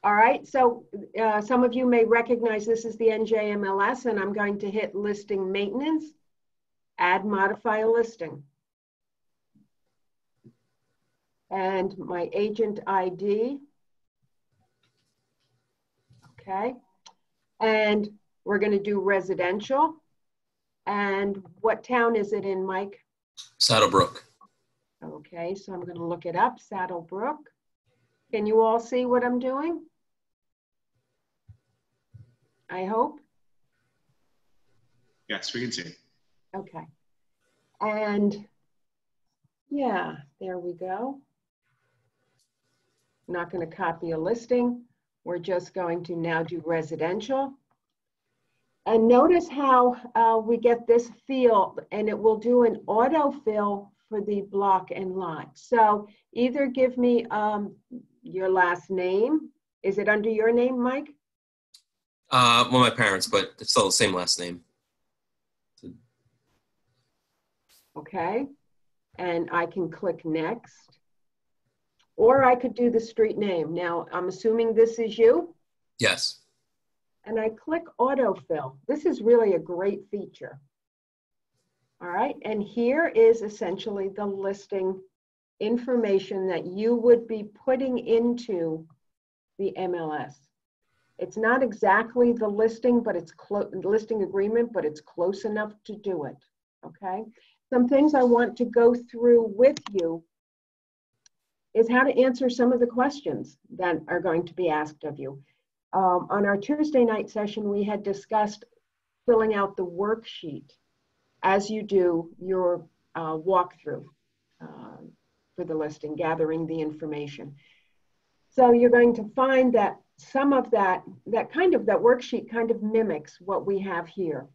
All right, so some of you may recognize this is the NJMLS, and I'm going to hit listing maintenance, add modify a listing. And my agent ID. Okay, and we're going to do residential. And what town is it in, Mike? Saddlebrook. Okay, so I'm going to look it up, Saddlebrook. Can you all see what I'm doing? I hope. Yes, we can see. Okay. And yeah, there we go. I'm not going to copy a listing. We're just going to now do residential. And notice how we get this field, and it will do an autofill for the block and lot. So either give me your last name. Is it under your name, Mike? Well, my parents, but it's still the same last name. Okay. And I can click next. Or I could do the street name. Now, I'm assuming this is you? Yes. And I click autofill. This is really a great feature. All right, and here is essentially the listing information that you would be putting into the MLS. It's not exactly the listing, but it's listing agreement, but it's close enough to do it, okay? Some things I want to go through with you is how to answer some of the questions that are going to be asked of you. On our Tuesday night session, we had discussed filling out the worksheet as you do your walkthrough for the listing, gathering the information. So you're going to find that some of that worksheet kind of mimics what we have here.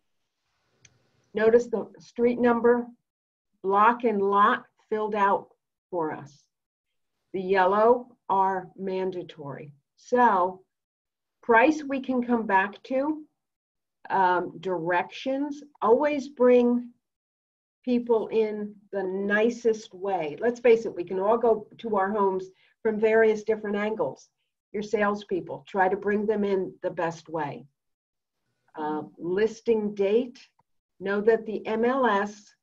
Notice the street number, block and lot filled out for us. The yellow are mandatory. So price we can come back to. Directions, always bring people in the nicest way. Let's face it, we can all go to our homes from various different angles. Your salespeople, try to bring them in the best way. Listing date, know that the MLS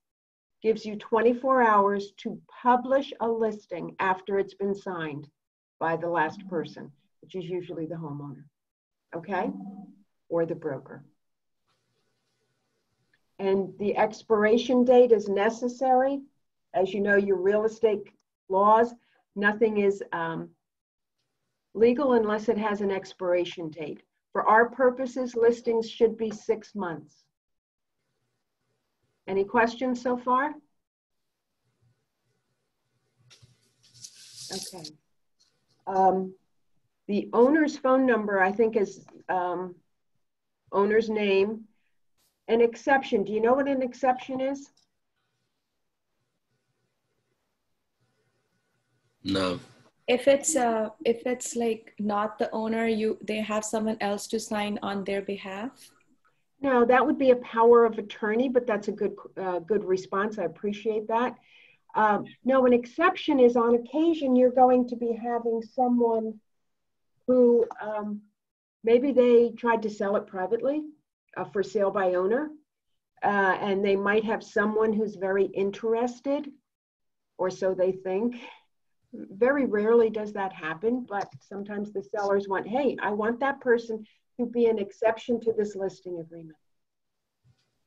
gives you 24 hours to publish a listing after it's been signed by the last person, which is usually the homeowner, okay? Or the broker. And the expiration date is necessary. As you know, your real estate laws, nothing is legal unless it has an expiration date. For our purposes, listings should be 6 months. Any questions so far? Okay. The owner's phone number, I think, is owner's name. An exception, do you know what an exception is? No. If it's like not the owner, they have someone else to sign on their behalf? No, that would be a power of attorney, but that's a good response. I appreciate that. No, an exception is on occasion you're going to be having someone who maybe they tried to sell it privately for sale by owner, and they might have someone who's very interested, or so they think. Very rarely does that happen, but sometimes the sellers want, hey, I want that person to be an exception to this listing agreement.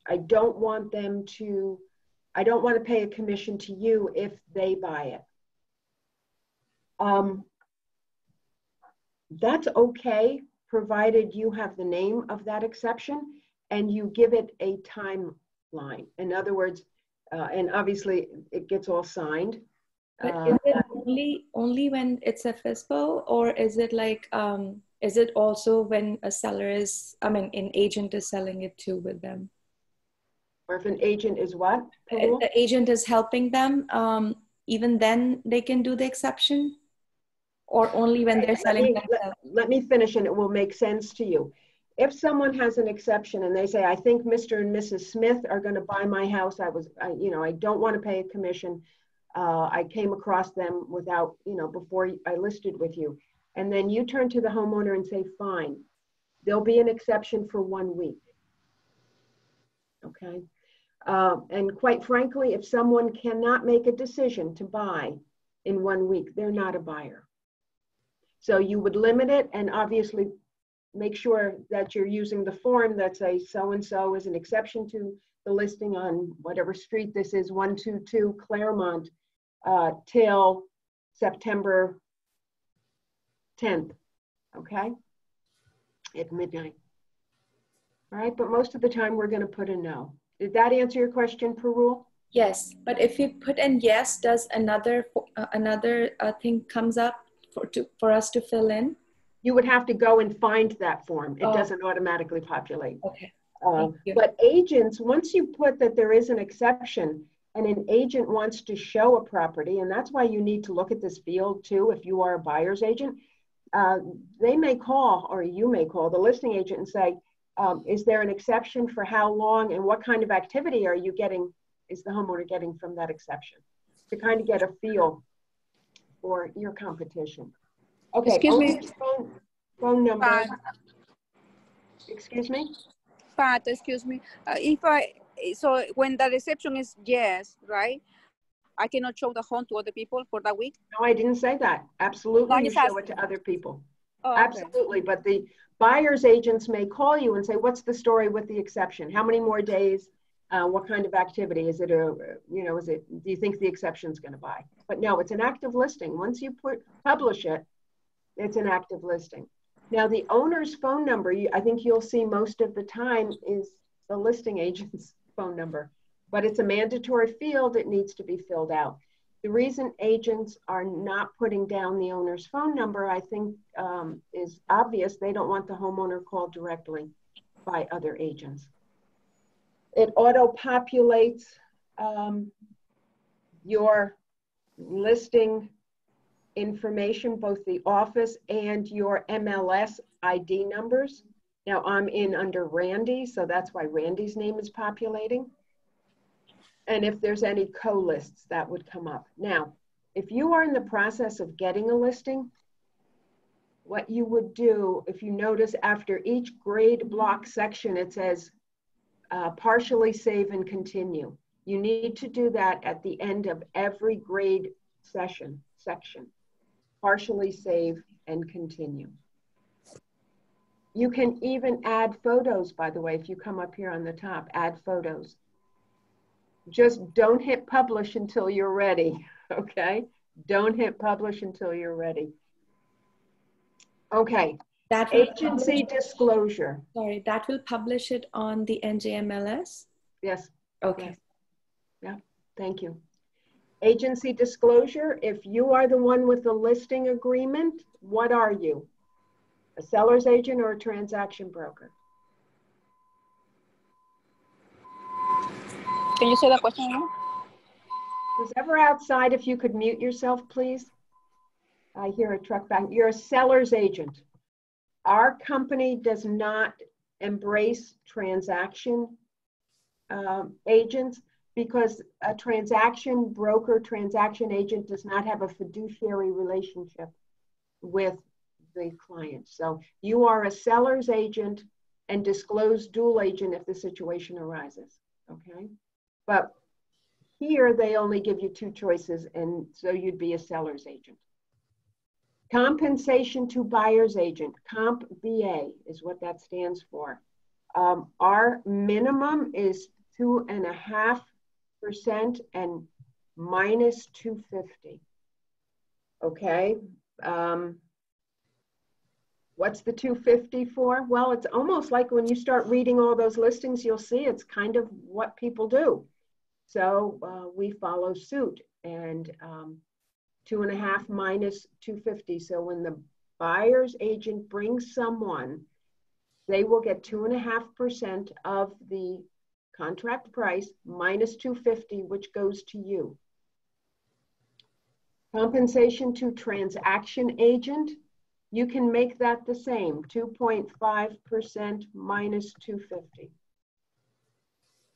I don't want to pay a commission to you if they buy it. That's okay, provided you have the name of that exception and you give it a timeline. In other words, and obviously it gets all signed. But is it only when it's a FSBO, or is it like, is it also when a seller is, an agent is selling it too with them? Or if an agent is what? If the agent is helping them, even then they can do the exception? Or only when they're selling themselves? Let me finish and it will make sense to you. If someone has an exception and they say, I think Mr. and Mrs. Smith are going to buy my house, I don't want to pay a commission. I came across them without, before I listed with you. and then you turn to the homeowner and say, fine, there'll be an exception for 1 week. Okay. And quite frankly, if someone cannot make a decision to buy in 1 week, they're not a buyer. So you would limit it and obviously make sure that you're using the form that says so-and-so is an exception to the listing on whatever street this is, 122 Claremont, till September 10th, okay, at midnight. All right, but most of the time we're going to put a no. Did that answer your question, Parul? Yes, but if you put in yes, does another thing comes up for us to fill in? You would have to go and find that form. It doesn't automatically populate. Okay. But agents, once you put that there is an exception and an agent wants to show a property, and that's why you need to look at this field too, if you are a buyer's agent, they may call, or you may call the listing agent and say, is there an exception for how long and what kind of activity are you getting, is the homeowner getting from that exception? To kind of get a feel for your competition. Okay, excuse me. Phone number. Excuse me? Pat, excuse me. So when the reception is yes, right? I cannot show the home to other people for that week? No, I didn't say that. Absolutely, No, you show it to other people. Oh, okay. Absolutely, but the buyer's agents may call you and say, what's the story with the exception? How many more days? What kind of activity? Is it do you think the exception's gonna buy? But no, it's an active listing. Once you publish it, it's an active listing. Now the owner's phone number, I think you'll see most of the time is the listing agent's phone number, but it's a mandatory field. It needs to be filled out. The reason agents are not putting down the owner's phone number, I think, is obvious. They don't want the homeowner called directly by other agents. It auto-populates your listing information, both the office and your MLS ID numbers. Now I'm in under Randy, so that's why Randy's name is populating. And if there's any co-lists, that would come up. Now, if you are in the process of getting a listing, what you would do, if you notice after each grade block section, it says partially save and continue. You need to do that at the end of every grade section. Partially save and continue. You can even add photos, by the way, if you come up here on the top, add photos. Just don't hit publish until you're ready, okay? Don't hit publish until you're ready. Okay, that agency disclosure. Sorry, that will publish it on the NJMLS? Yes. Okay. Yes. Yeah, thank you. Agency disclosure, if you are the one with the listing agreement, what are you? A seller's agent or a transaction broker? Can you say that question again? Who's ever outside, if you could mute yourself, please. I hear a truck back. You're a seller's agent. Our company does not embrace transaction agents because a transaction broker, transaction agent does not have a fiduciary relationship with the client. So you are a seller's agent and disclose dual agent if the situation arises, okay? But here they only give you two choices, and so you'd be a seller's agent. Compensation to buyer's agent, Comp BA is what that stands for. Our minimum is 2.5% and minus 250. Okay. What's the 250 for? Well, it's almost like when you start reading all those listings, you'll see it's kind of what people do. So we follow suit, and 2.5 minus 250. So when the buyer's agent brings someone, they will get 2.5% of the contract price minus 250, which goes to you. Compensation to transaction agent, you can make that the same, 2.5% minus 250.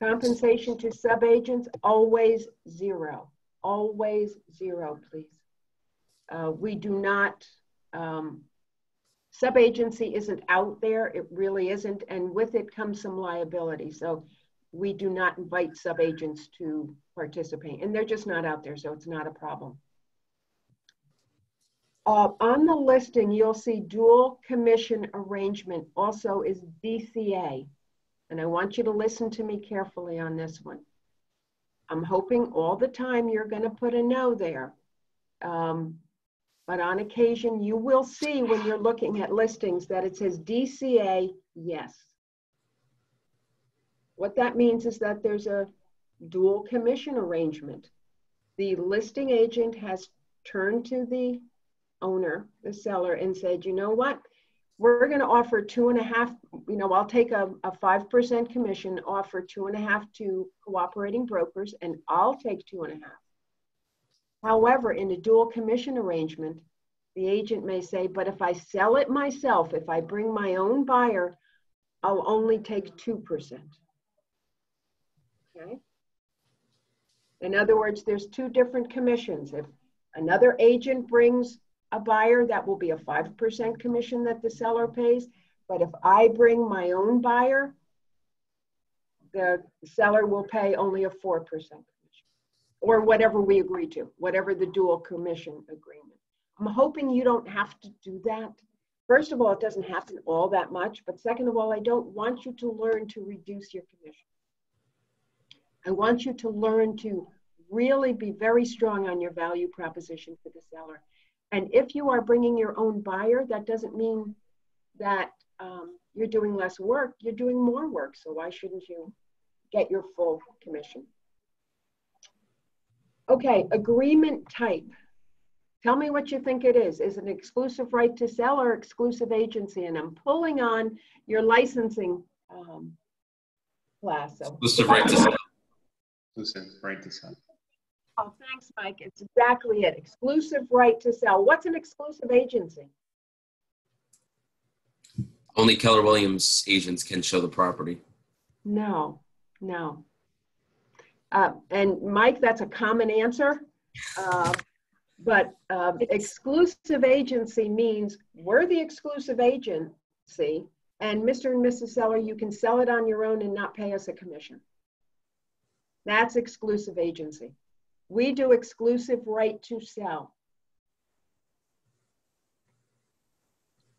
Compensation to subagents, always zero. Always zero, please. We do not Subagency isn't out there. It really isn't. And with it comes some liability. So we do not invite subagents to participate. And they're just not out there, so it's not a problem. On the listing, you'll see dual commission arrangement also is DCA. And I want you to listen to me carefully on this one. I'm hoping all the time you're going to put a no there. But on occasion, you will see when you're looking at listings that it says DCA, yes. What that means is that there's a dual commission arrangement. The listing agent has turned to the owner, the seller, and said, you know what? We're going to offer 2.5, you know, I'll take a 5% commission, offer 2.5 to cooperating brokers, and I'll take 2.5. However, in a dual commission arrangement, the agent may say, but if I sell it myself, if I bring my own buyer, I'll only take 2%. Okay? In other words, there's two different commissions. If another agent brings a buyer, that will be a 5% commission that the seller pays. But if I bring my own buyer, the seller will pay only a 4% commission, or whatever we agree to, whatever the dual commission agreement. I'm hoping you don't have to do that. First of all, it doesn't happen all that much, but second of all, I don't want you to learn to reduce your commission. I want you to learn to really be very strong on your value proposition for the seller. And if you are bringing your own buyer, that doesn't mean that you're doing less work, you're doing more work. So why shouldn't you get your full commission? Okay, agreement type. Tell me what you think it is. Is it an exclusive right to sell or exclusive agency? And I'm pulling on your licensing class. So. Exclusive right to sell. Exclusive right to sell. Oh, thanks, Mike. It's exactly it. Exclusive right to sell. What's an exclusive agency? Only Keller Williams agents can show the property. No. And Mike, that's a common answer. But exclusive agency means we're the exclusive agency, and Mr. and Mrs. Seller, you can sell it on your own and not pay us a commission. That's exclusive agency. We do exclusive right to sell.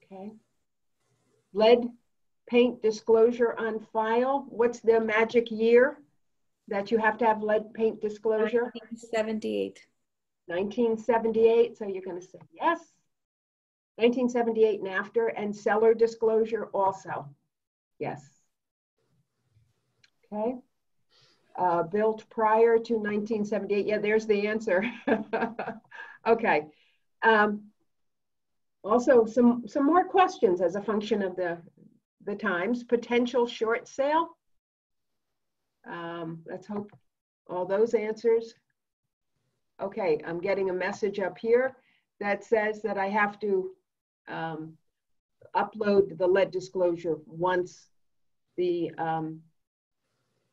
Okay. Lead paint disclosure on file. What's the magic year that you have to have lead paint disclosure? 1978. 1978, so you're going to say yes. 1978 and after, and seller disclosure also. Yes. Okay. Built prior to 1978. Yeah, there's the answer. Okay. Also, some more questions as a function of the times. Potential short sale. Let's hope all those answers. Okay, I'm getting a message up here that says that I have to upload the lead disclosure once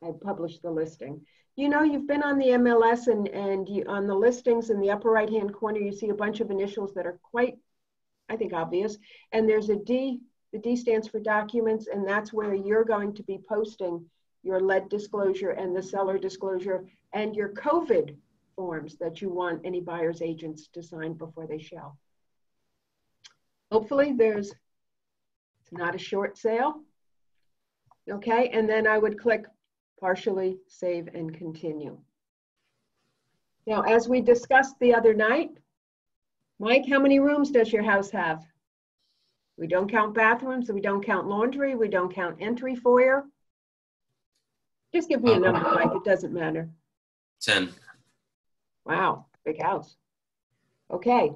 I publish the listing. You know, you've been on the MLS and you, on the listings in the upper right-hand corner, you see a bunch of initials that are quite, I think, obvious. And there's a D, the D stands for documents, and that's where you're going to be posting your lead disclosure and the seller disclosure and your COVID forms that you want any buyer's agents to sign before they shall. Hopefully it's not a short sale. Okay, and then I would click partially save and continue. Now, as we discussed the other night, Mike, how many rooms does your house have? We don't count bathrooms, we don't count laundry, we don't count entry foyer. Just give me a number, Mike, it doesn't matter. 10. Wow, big house. Okay,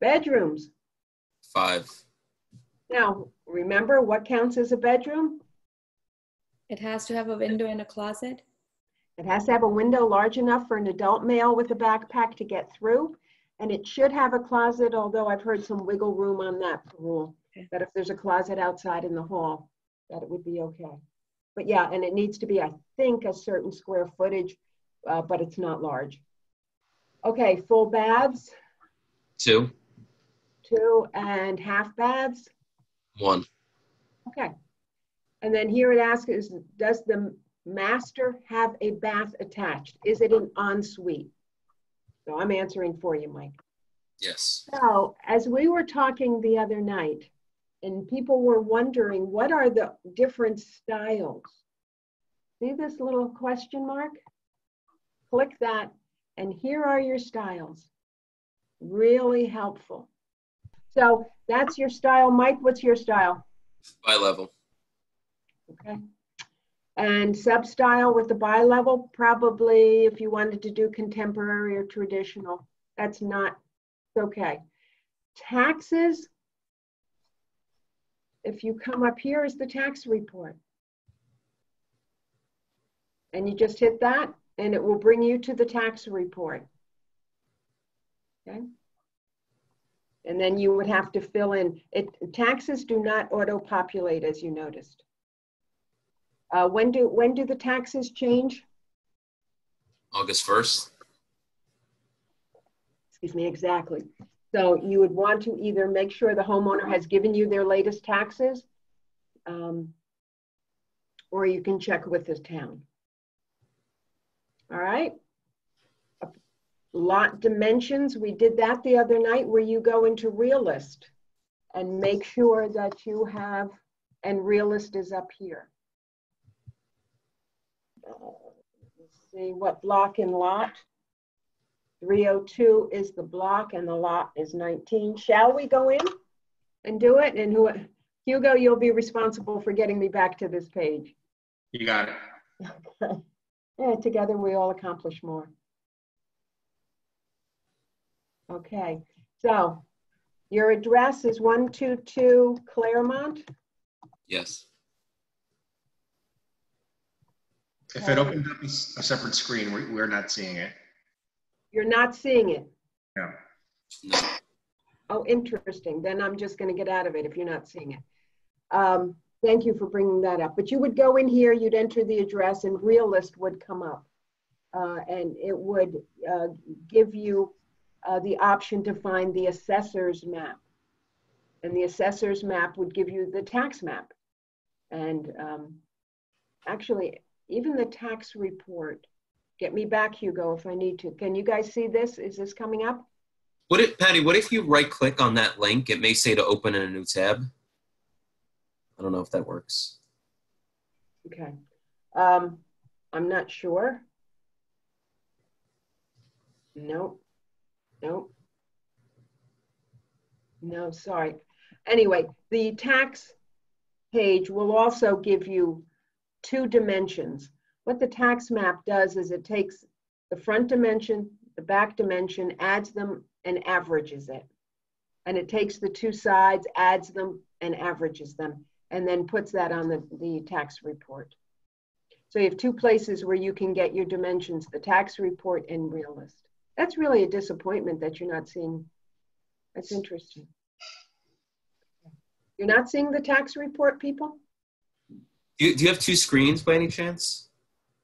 bedrooms. 5. Now, remember what counts as a bedroom? It has to have a window and a closet. It has to have a window large enough for an adult male with a backpack to get through. And it should have a closet, although I've heard some wiggle room on that rule. Okay. That if there's a closet outside in the hall, that it would be okay. But yeah, and it needs to be, I think, a certain square footage, but it's not large. Okay, full baths. 2. 2 and half baths. 1. Okay. And then here it asks is, does the master have a bath attached? Is it an ensuite? So I'm answering for you, Mike. Yes. So as we were talking the other night, and people were wondering, what are the different styles? See this little question mark? Click that, and here are your styles. Really helpful. So that's your style. Mike, what's your style? Bi-level. Okay. And sub-style with the bi-level, probably if you wanted to do contemporary or traditional, that's not okay. Taxes, if you come up here is the tax report. And you just hit that and it will bring you to the tax report. Okay. And then you would have to fill in it. Taxes do not auto-populate, as you noticed. When do the taxes change? August 1st. Excuse me, exactly. So you would want to either make sure the homeowner has given you their latest taxes, or you can check with the town. All right. Lot dimensions, we did that the other night, where you go into Realist and make sure that you have, and Realist is up here. Let's see what block and lot. 302 is the block and the lot is 19. Shall we go in and do it? And Hugo, you'll be responsible for getting me back to this page. You got it. Okay. Yeah, together we all accomplish more. Okay, so your address is 122 Claremont. Yes. If it opened up a separate screen, we're not seeing it. You're not seeing it? No. No. Oh, interesting. Then I'm just going to get out of it if you're not seeing it. Thank you for bringing that up. But you would go in here, you'd enter the address, and Realist would come up. And it would give you the option to find the assessor's map. And the assessor's map would give you the tax map. And actually, even the tax report. Get me back, Hugo, if I need to. Can you guys see this? Is this coming up? Patty, what if you right-click on that link? It may say to open in a new tab. I don't know if that works. Okay. I'm not sure. Nope. Nope. No, sorry. Anyway, the tax page will also give you 2 dimensions. What the tax map does is it takes the front dimension, the back dimension, adds them and averages it. And it takes the 2 sides, adds them and averages them, and then puts that on the tax report. So you have 2 places where you can get your dimensions, the tax report and Realist. That's really a disappointment that you're not seeing. That's interesting. You're not seeing the tax report, people? Do you have 2 screens by any chance?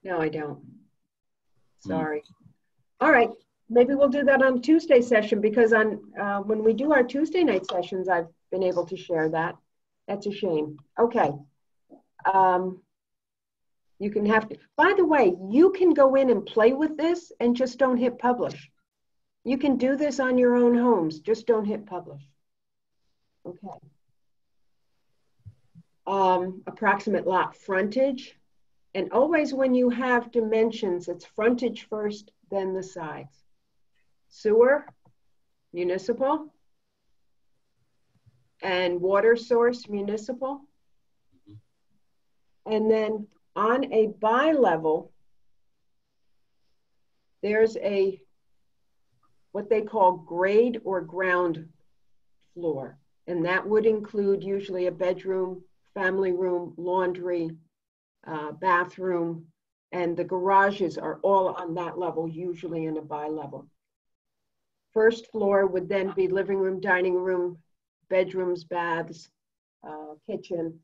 No, I don't. Sorry. All right. Maybe we'll do that on Tuesday session, because on when we do our Tuesday night sessions, I've been able to share that. That's a shame. Okay. You can have to, by the way, you can go in and play with this and just don't hit publish. You can do this on your own homes, just don't hit publish. Okay. Approximate lot frontage. And always when you have dimensions, it's frontage first, then the sides. Sewer, municipal, and water source, municipal. And then on a bi-level, there's what they call grade or ground floor. And that would include usually a bedroom, family room, laundry, bathroom, and the garages are all on that level, usually in a bi-level. First floor would then be living room, dining room, bedrooms, baths, kitchen.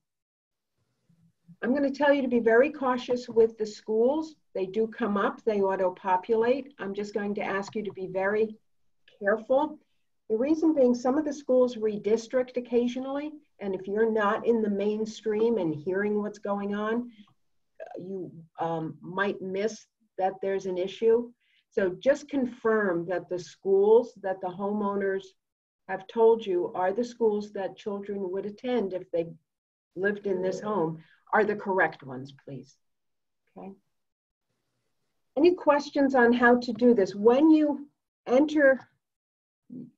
I'm going to tell you to be very cautious with the schools. They do come up, they auto-populate. I'm just going to ask you to be very careful. The reason being, some of the schools redistrict occasionally, And if you're not in the mainstream and hearing what's going on, you might miss that there's an issue. So just confirm that the schools that the homeowners have told you are the schools that children would attend if they lived in this home are the correct ones, please. Okay. Any questions on how to do this? When you enter,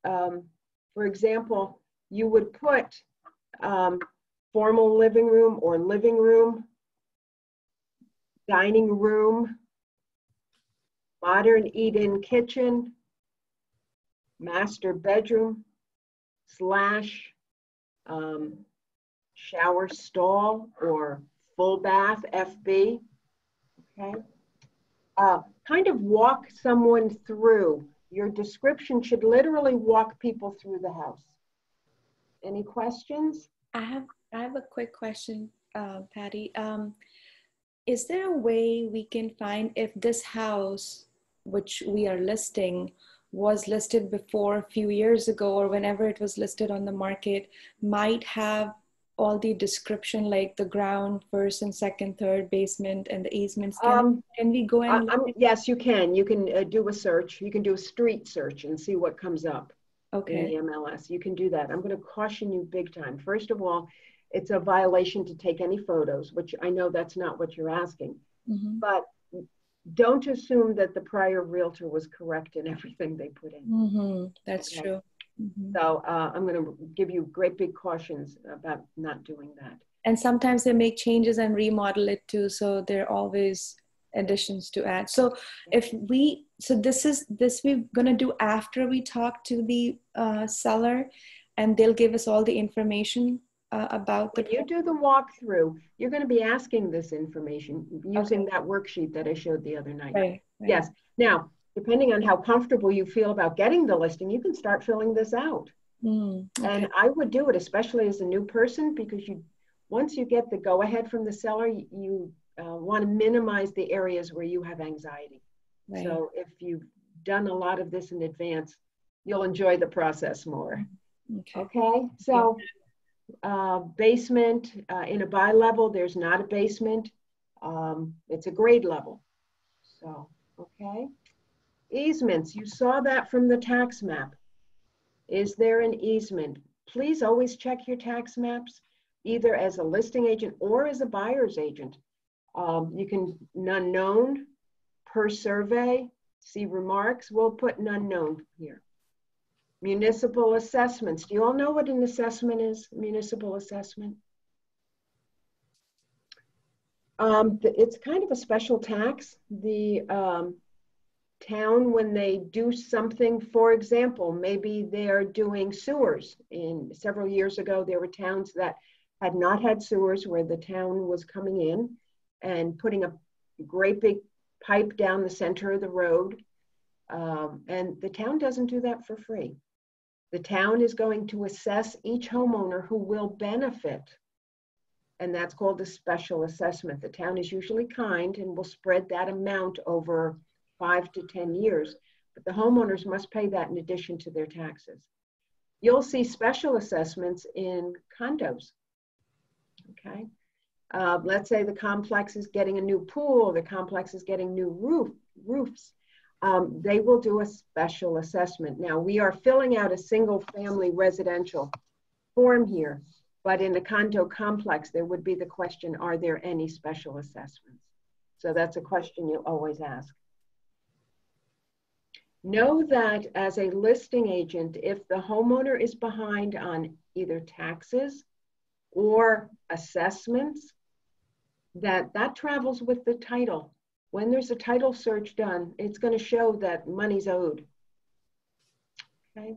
for example, you would put formal living room or living room, dining room, modern eat-in kitchen, master bedroom, / shower stall or full bath, FB, okay? Kind of walk someone through. Your description should literally walk people through the house. Any questions? I have a quick question, Patty. Is there a way we can find if this house, which we are listing, was listed before a few years ago or whenever it was listed on the market, might have all the description like the ground, first and second, third basement and the easements? Can we go and yes, you can. You can do a search. You can do a street search and see what comes up in the MLS. You can do that. I'm going to caution you big time. First of all, it's a violation to take any photos, which I know that's not what you're asking. But don't assume that the prior realtor was correct in everything they put in. That's true. So I'm going to give you great big cautions about not doing that. And sometimes they make changes and remodel it too. So there are always additions to add. So if we, so this we're going to do after we talk to the seller, and they'll give us all the information about the. When you do the walkthrough, you're going to be asking this information using that worksheet that I showed the other night. Right. Yes. Now, depending on how comfortable you feel about getting the listing, you can start filling this out. And I would do it, especially as a new person, because once you get the go-ahead from the seller, you want to minimize the areas where you have anxiety. Right. So if you've done a lot of this in advance, you'll enjoy the process more. Okay. So basement in a bi-level, there's not a basement. It's a grade level. So, okay. Easements, you saw that from the tax map. Is there an easement? Please always check your tax maps, either as a listing agent or as a buyer's agent. You can none known, per survey, see remarks. We'll put none known here. Municipal assessments. Do you all know what an assessment is? Municipal assessment. It's kind of a special tax. The town, when they do something, for example, maybe they're doing sewers. Several years ago, there were towns that had not had sewers where the town was coming in and putting a great big pipe down the center of the road. And the town doesn't do that for free. The town is going to assess each homeowner who will benefit. And that's called a special assessment. The town is usually kind and will spread that amount over 5 to 10 years, but the homeowners must pay that in addition to their taxes. You'll see special assessments in condos, okay? Let's say the complex is getting a new pool, the complex is getting new roofs. They will do a special assessment. Now, we are filling out a single family residential form here, but in a condo complex, there would be the question, are there any special assessments? So that's a question you always ask. Know that as a listing agent, if the homeowner is behind on either taxes or assessments, that travels with the title. When there's a title search done, it's going to show that money's owed. Okay.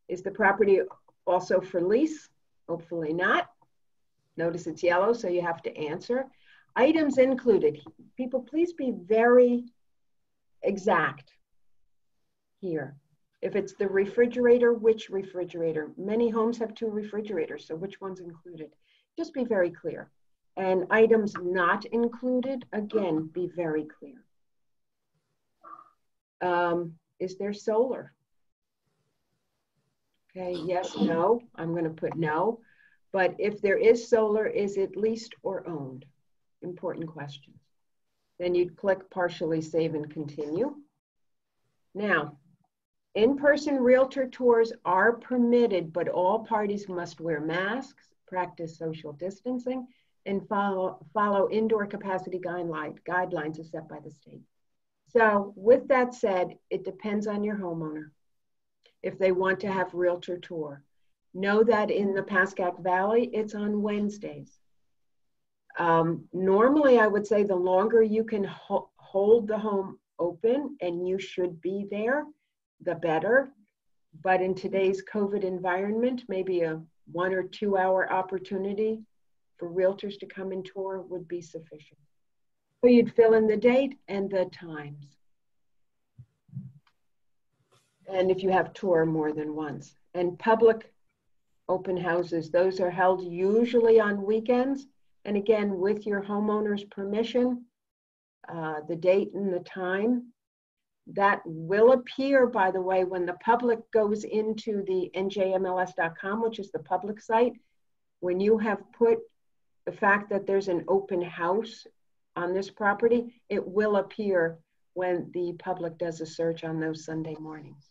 Is the property also for lease? Hopefully not. Notice it's yellow, so you have to answer. Items included. People, please be very exact here. If it's the refrigerator, which refrigerator? Many homes have 2 refrigerators, so which one's included? Just be very clear. And items not included, again, be very clear. Is there solar? Okay, yes, no. I'm going to put no. But if there is solar, is it leased or owned? Important questions. Then you'd click partially save and continue. Now, in-person realtor tours are permitted, but all parties must wear masks, practice social distancing, and follow indoor capacity guidelines as set by the state. So with that said, it depends on your homeowner if they want to have realtor tour. Know that in the Pascack Valley, it's on Wednesdays. Normally, I would say the longer you can hold the home open, and you should be there, the better. But in today's COVID environment, maybe a 1 or 2 hour opportunity for realtors to come and tour would be sufficient. So you'd fill in the date and the times. And if you have tour more than once. And public open houses, those are held usually on weekends. And again, with your homeowner's permission, the date and the time. That will appear, by the way, when the public goes into the njmls.com, which is the public site. When you have put the fact that there's an open house on this property, it will appear when the public does a search on those Sunday mornings.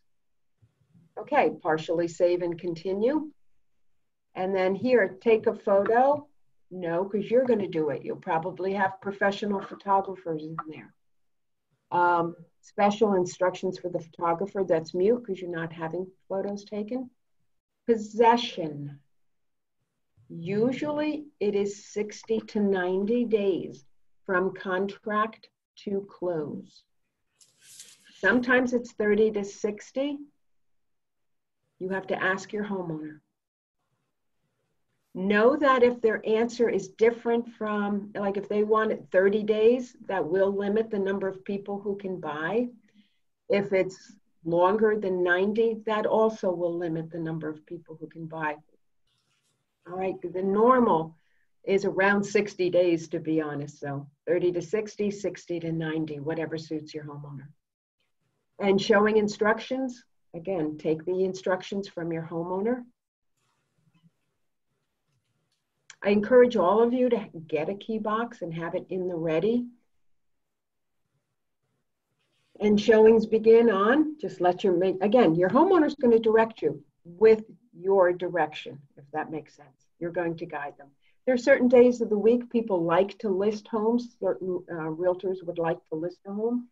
Okay, partially save and continue. And then here, take a photo. No, because you're going to do it. You'll probably have professional photographers in there. Special instructions for the photographer, that's mute because you're not having photos taken. Possession. Usually it is 60 to 90 days from contract to close. Sometimes it's 30 to 60. You have to ask your homeowner. Know that if their answer is different from, like if they want it 30 days, that will limit the number of people who can buy. If it's longer than 90, that also will limit the number of people who can buy. All right, the normal is around 60 days, to be honest. So 30 to 60, 60 to 90, whatever suits your homeowner. And showing instructions, again, take the instructions from your homeowner. I encourage all of you to get a key box and have it in the ready. And showings begin on, just let your, again, your homeowner's going to direct you with your direction, if that makes sense. You're going to guide them. There are certain days of the week people like to list homes. Certain realtors would like to list a home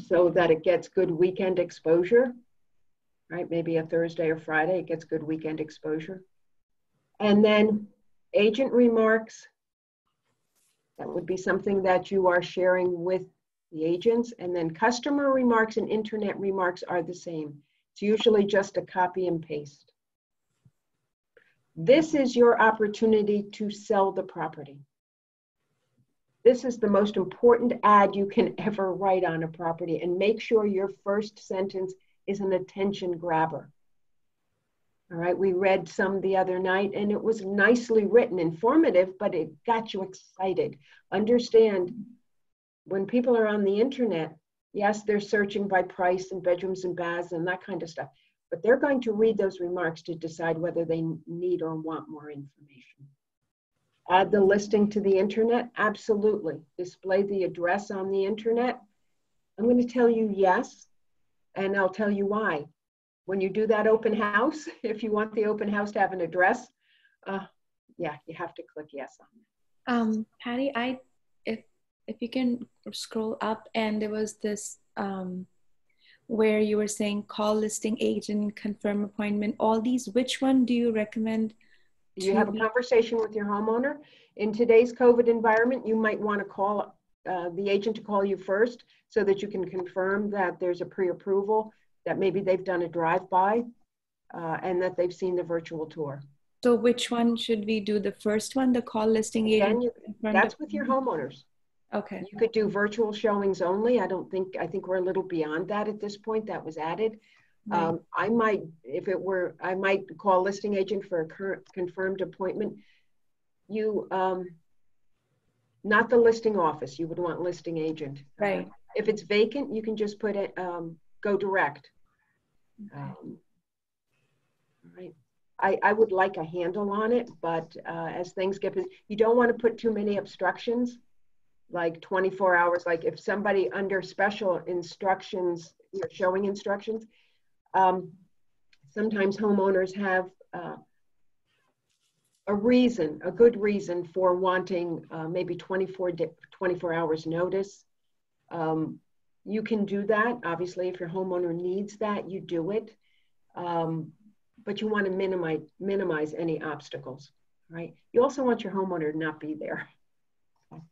so that it gets good weekend exposure, right? Maybe a Thursday or Friday, it gets good weekend exposure. And then agent remarks, that would be something that you are sharing with the agents. And then customer remarks and internet remarks are the same. It's usually just a copy and paste. This is your opportunity to sell the property. This is the most important ad you can ever write on a property, and make sure your first sentence is an attention grabber. All right, we read some the other night and it was nicely written, informative, but it got you excited. Understand, when people are on the internet, yes, they're searching by price and bedrooms and baths and that kind of stuff, but they're going to read those remarks to decide whether they need or want more information. Add the listing to the internet, absolutely. Display the address on the internet. I'm going to tell you yes, and I'll tell you why. When you do that open house, if you want the open house to have an address, yeah, you have to click yes on it. Patty, if you can scroll up, and there was this where you were saying call listing agent, confirm appointment, all these, which one do you recommend? You have a conversation with your homeowner. In today's COVID environment, you might want to call the agent to call you first so that you can confirm that there's a pre-approval, that maybe they've done a drive-by and that they've seen the virtual tour. So which one should we do? The first one, the call listing agent? That's with your homeowners. Okay. You could do virtual showings only. I think we're a little beyond that at this point. That was added. Right. I might call listing agent for a confirmed appointment. You, not the listing office, you would want listing agent. Right. If it's vacant, you can just put it, go direct. Okay. All right. I would like a handle on it, but as things get busy, you don't want to put too many obstructions, like 24 hours. Like if somebody under special instructions, you're showing instructions, sometimes homeowners have a good reason for wanting maybe 24 hours notice. You can do that. Obviously, if your homeowner needs that, you do it. But you want to minimize any obstacles, right? You also want your homeowner to not be there. Thank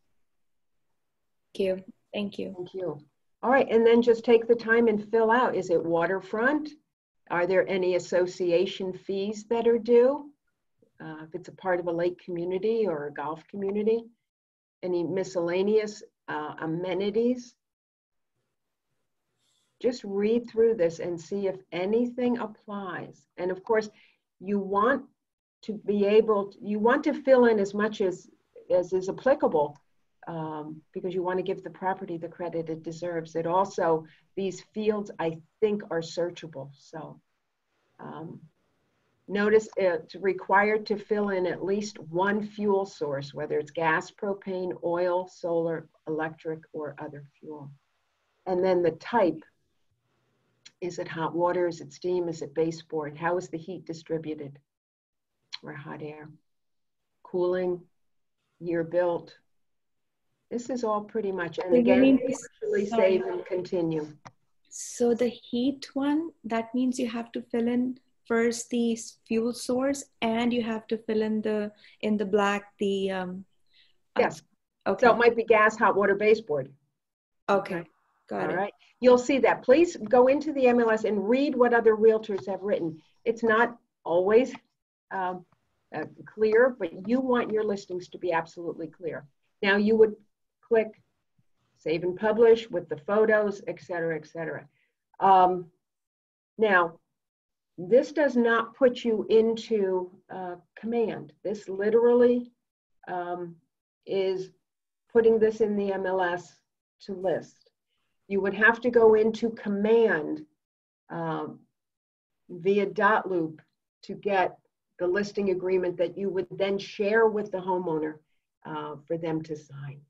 you. Thank you. Thank you. All right, and then just take the time and fill out. Is it waterfront? Are there any association fees that are due? If it's a part of a lake community or a golf community? Any miscellaneous amenities? Just read through this and see if anything applies. And of course, you want to be able, you want to fill in as much as is applicable because you want to give the property the credit it deserves. It also, these fields, I think, are searchable. So notice it's required to fill in at least one fuel source, whether it's gas, propane, oil, solar, electric, or other fuel. And then the type. Is it hot water? Is it steam? Is it baseboard? How is the heat distributed? Or hot air? Cooling, year built. This is all pretty much, and again, partially save and continue. So the heat one, that means you have to fill in first the fuel source and you have to fill in the black, the, yes. Okay. So it might be gas, hot water, baseboard. Okay. Got it. All right. You'll see that. Please go into the MLS and read what other realtors have written. It's not always clear, but you want your listings to be absolutely clear. Now you would click save and publish with the photos, et cetera, et cetera. Now, this does not put you into command. This literally is putting this in the MLS to list. You would have to go into command via dot loop to get the listing agreement that you would then share with the homeowner for them to sign.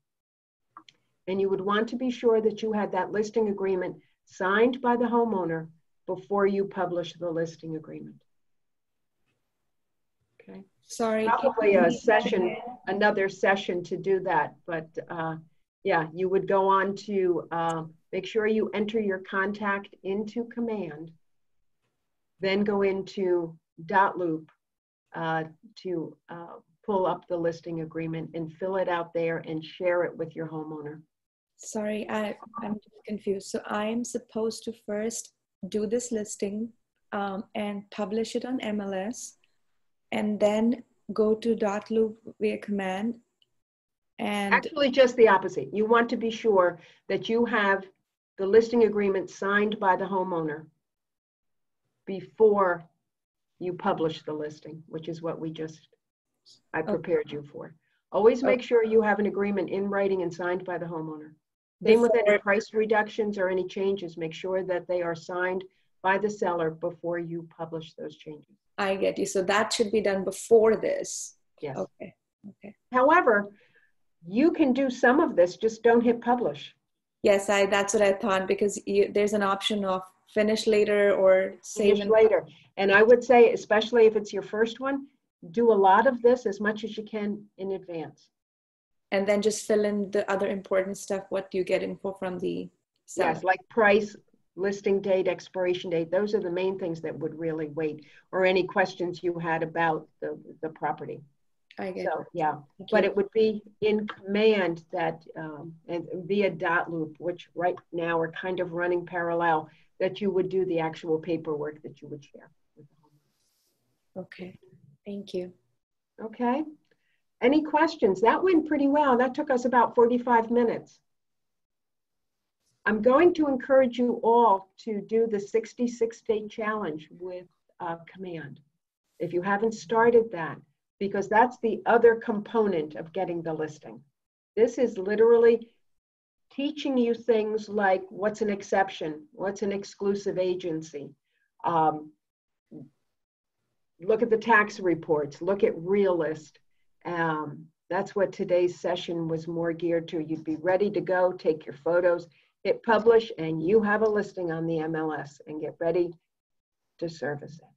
And you would want to be sure that you had that listing agreement signed by the homeowner before you publish the listing agreement. Okay. Sorry. Probably a session, another session to do that, but yeah, you would go on to make sure you enter your contact into command, then go into dot loop to pull up the listing agreement and fill it out there and share it with your homeowner. Sorry, I'm just confused. So I'm supposed to first do this listing and publish it on MLS and then go to dot loop via command. And actually just the opposite. You want to be sure that you have the listing agreement signed by the homeowner before you publish the listing, which is what I prepared you for. Always make sure you have an agreement in writing and signed by the homeowner. Same with any price reductions or any changes, make sure that they are signed by the seller before you publish those changes. I get you. So that should be done before this. Yes. Okay. Okay. However, you can do some of this, just don't hit publish. Yes, that's what I thought, because there's an option of finish later or save later. And I would say, especially if it's your first one, do a lot of this as much as you can in advance. And then just fill in the other important stuff, what you get info from the seller. Yes, like price, listing date, expiration date. Those are the main things that would really wait, or any questions you had about the property. I get so, it. Yeah, but it would be in command that, and via dot loop, which right now are kind of running parallel, that you would do the actual paperwork that you would share with the homeowner. Okay, thank you. Okay, any questions? That went pretty well. That took us about 45 minutes. I'm going to encourage you all to do the 66-day challenge with command. If you haven't started that, because that's the other component of getting the listing. This is literally teaching you things like what's an exception, what's an exclusive agency, look at the tax reports, look at Realist. That's what today's session was more geared to. You'd be ready to go, take your photos, hit publish, and you have a listing on the MLS and get ready to service it.